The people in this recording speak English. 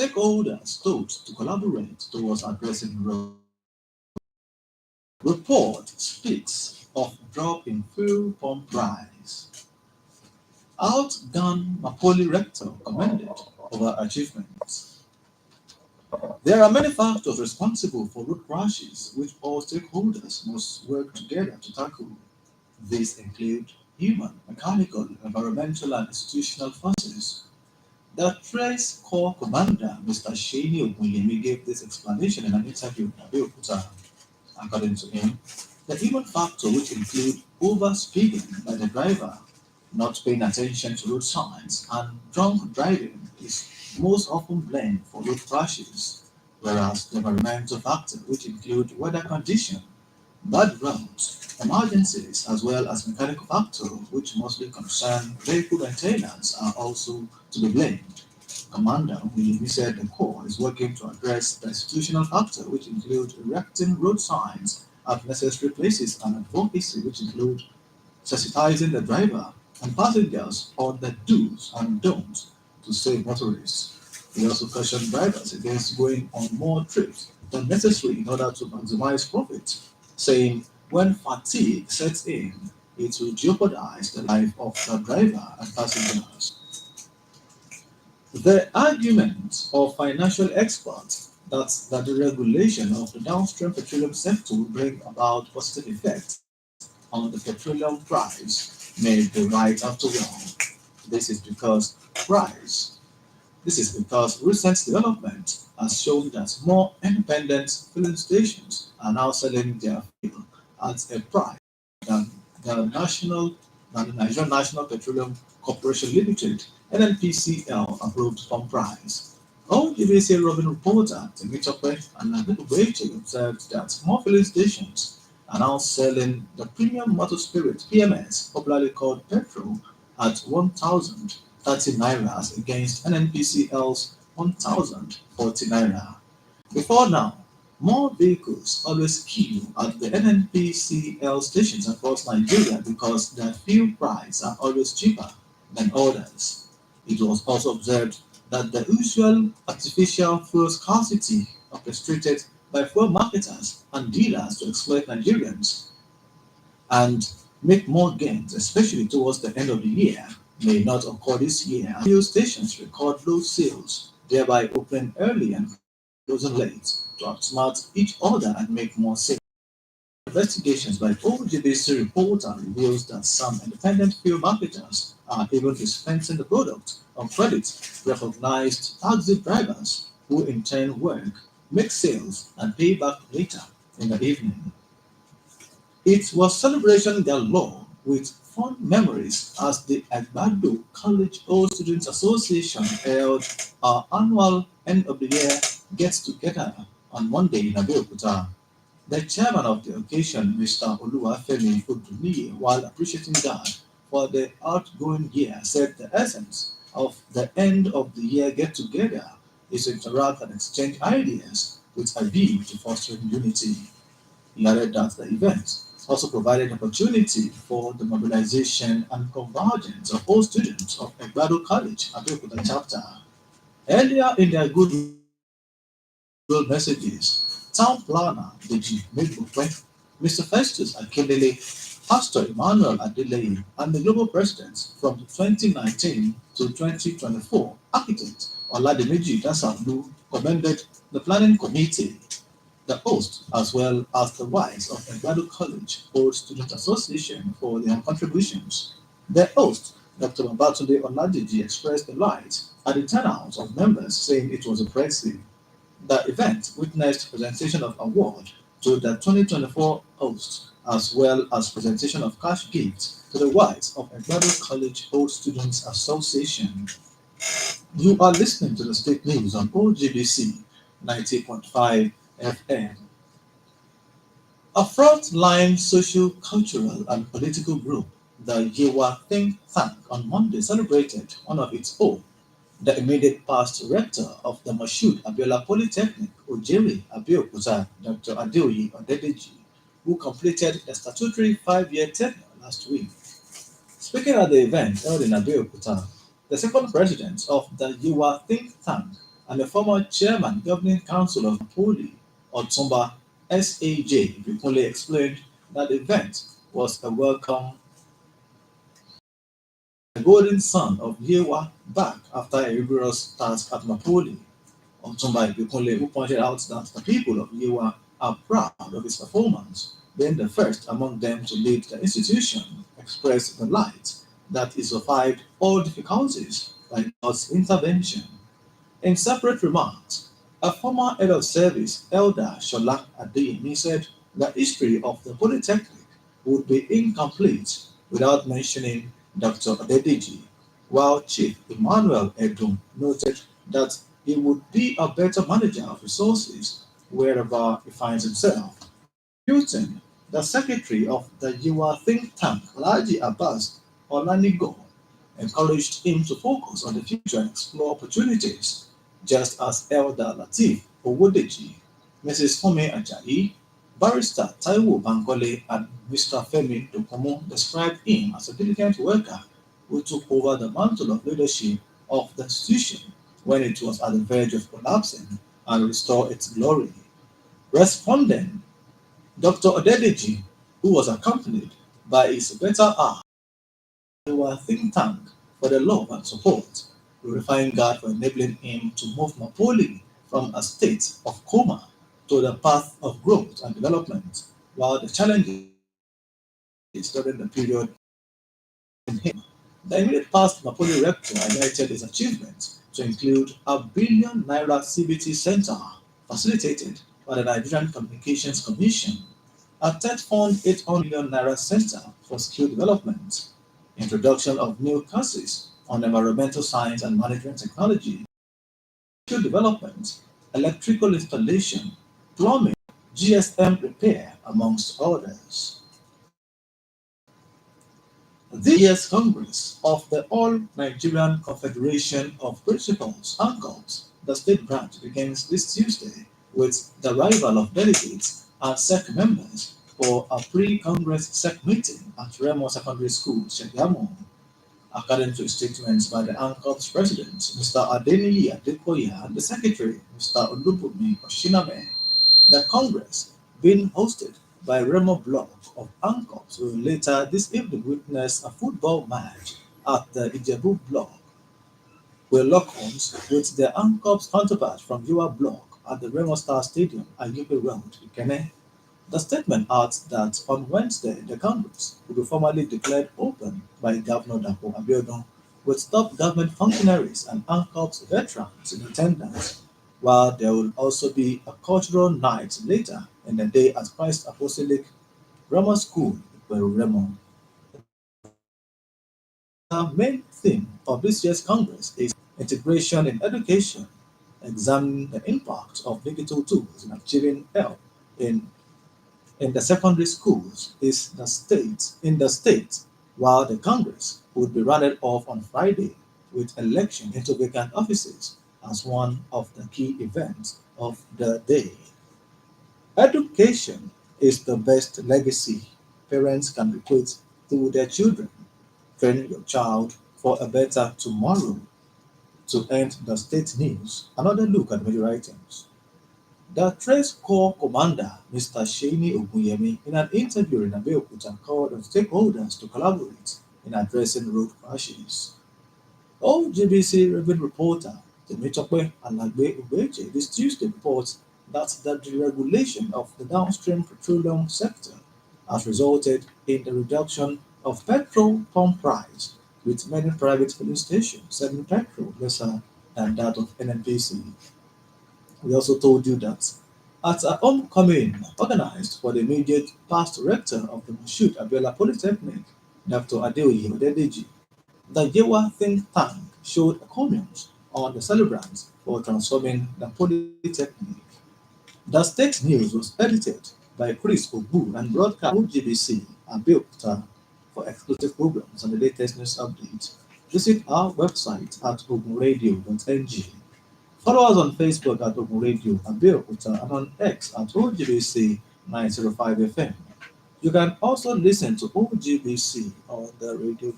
Stakeholders told to collaborate towards addressing road. Report speaks of drop in fuel pump price. Outgun Napoli rector commended over achievements. There are many factors responsible for road crashes which all stakeholders must work together to tackle. These include human, mechanical, environmental, and institutional forces. The Trace Corps commander, Mr. Shani Ogunyemi, gave this explanation in an interview with Abeokuta. According to him, the human factor, which include overspeeding by the driver, not paying attention to road signs, and drunk driving, is most often blamed for road crashes, whereas the environmental factor, which include weather condition, bad roads, emergencies, as well as mechanical factor, which mostly concern vehicle maintenance, are also to be blamed. Commander William said the Corps is working to address the institutional factor, which include erecting road signs at necessary places and advocacy, which include sensitizing the driver and passengers on the do's and don'ts to save motorists. He also cautioned drivers against going on more trips than necessary in order to maximize profit, saying when fatigue sets in, it will jeopardize the life of the driver and passengers. The argument of financial experts that the regulation of the downstream petroleum sector will bring about positive effects on the petroleum price may be right after all. This is because price. This is because recent development has shown that more independent filling stations are now selling their fuel at a price than the national than the Nigerian National Petroleum Corporation Limited (NNPCL) approved pump price. OGBC Robin reporter Temitope and Adebanjo observed that more filling stations are now selling the premium motor spirit (PMS), popularly called petrol, at 1,030 naira against NNPCL's 1,040 naira. Before now, more vehicles always queue at the NNPCL stations across Nigeria because their fuel prices are always cheaper than others. It was also observed that the usual artificial fuel scarcity orchestrated by fuel marketers and dealers to exploit Nigerians and make more gains, especially towards the end of the year, may not occur this year. Fuel stations record low sales, thereby opening early and closing late to outsmart each other and make more sales. Investigations by OGBC reporter reveals that some independent fuel marketers are even dispensing the product on credit recognized taxi drivers who in turn work, make sales, and pay back later in the evening. It was celebration galore with fond memories as the Adebanjo College Old Students Association held our annual end of the year get together on Monday in Abeokuta. The chairman of the occasion, Mr. Oluwafemi Oduniyi, while appreciating God for the outgoing year, said the essence of the end of the year get together is to interact and exchange ideas with a view to fostering unity. He added that the event also provided opportunity for the mobilization and convergence of all students of Egbado College, Abeokuta chapter. Earlier in their goodwill messages, Town Planner Deji Megbupe, Mr. Festus Akindele, Pastor Emmanuel Adeleye, and the global presidents from 2019 to 2024, architect Oladimeji Dasalu commended the planning committee, the host, as well as the wives of Egbado College Old Student Association for their contributions. The host, Dr. Babatunde Oladeji, expressed delight at the turnout of members, saying it was impressive. The event witnessed presentation of award to the 2024 host, as well as presentation of cash gifts to the wives of Egbado College Old Students Association. You are listening to the state news on OGBC 90.5 FM. A frontline social, cultural, and political group, the Yewa Think Tank, on Monday celebrated one of its own, the immediate past rector of the Moshood Abiola Polytechnic, Ojeri Abeokuta, Dr. Adeoye Odedeji, who completed a statutory 5-year tenure last week. Speaking at the event held in Abeokuta, the second president of the Yewa Think Tank, and the former chairman governing council of Napoli, Otumba S.A.J. Bikunle explained that the event was a welcome the golden son of Yewa back after a rigorous task at Napoli. Otumba Bikunle, who pointed out that the people of Yewa are proud of his performance, being the first among them to lead the institution, expressed the light that he survived all difficulties by God's intervention. In separate remarks, a former head of service, Elder Shola Adeyemi, said the history of the Polytechnic would be incomplete without mentioning Dr. Adedeji, while Chief Emmanuel Edum noted that he would be a better manager of resources wherever he finds himself. Putin, the secretary of the Yiwa think tank, Alhaji Abbas Olanigo, encouraged him to focus on the future and explore opportunities, just as Elder Latif Owodeji, Mrs. Fome Ajayi, Barrister Taiwo Bankole, and Mr. Femi Dokomo described him as a diligent worker who took over the mantle of leadership of the institution when it was at the verge of collapsing and restore its glory. Responding, Dr. Odedeji, who was accompanied by his better half, they were a think tank for the love and support, glorifying God for enabling him to move Napoli from a state of coma to the path of growth and development, while the challenges during the period in him. The immediate past Napoli rector highlighted his achievements to include a billion naira CBT center facilitated by the Nigerian Communications Commission, a TED Fund 800 million naira center for skill development, introduction of new courses on environmental science and management technology, skill development, electrical installation, plumbing, GSM repair, amongst others. This year's Congress of the All Nigerian Confederation of Principals (ANCOPS), the state branch, begins this Tuesday with the arrival of delegates and SEC members for a pre-Congress SEC meeting at Remo Secondary School, Shegiamo. According to statements by the ANCOPS president, Mr. Adeniyi Adekoya, and the secretary, Mr. Olubunmi Oshiname, the Congress, being hosted by Remo Block of Ancops, will later this evening witness a football match at the Ijebu Block, where lock horns with the Ancops counterpart from Yua Block at the Remo Star Stadium at Yubi Road, Ikene. The statement adds that on Wednesday, the Congress will be formally declared open by Governor Dapo Abiodun, with top government functionaries and ANCOPS veterans in attendance, while there will also be a cultural night later in the day at Christ Apostolic Grammar School, Ikweru Remo. The main theme of this year's Congress is integration in education, examining the impact of digital tools in achieving health in the secondary schools is the state, while the Congress would be rounded off on Friday with election into vacant offices as one of the key events of the day. Education is the best legacy parents can bequeath to their children. Train your child for a better tomorrow. To end the state news, another look at major items. The Trace Corps commander, Mr. Sheini Ogunyemi, in an interview in Abeokuta, called on stakeholders to collaborate in addressing road crashes. OGBC Revenue reporter Temitope Alagbe Ubeche this Tuesday reports that the deregulation of the downstream petroleum sector has resulted in the reduction of petrol pump price, with many private filling stations selling petrol lesser than that of NNPC. We also told you that at a homecoming organized for the immediate past rector of the Moshood Abiola Polytechnic, Dr. Adeoye Odedeji, the Yewa think tank showed encomiums on the celebrants for transforming the Polytechnic. The state news was edited by Chris Obu and broadcast OGBC and Abeokuta for exclusive programs and the latest news updates. Visit our website at ogunradio.ng. Follow us on Facebook at Ogun Radio and Abeokuta and on X at OGBC 905 FM. You can also listen to OGBC on the radio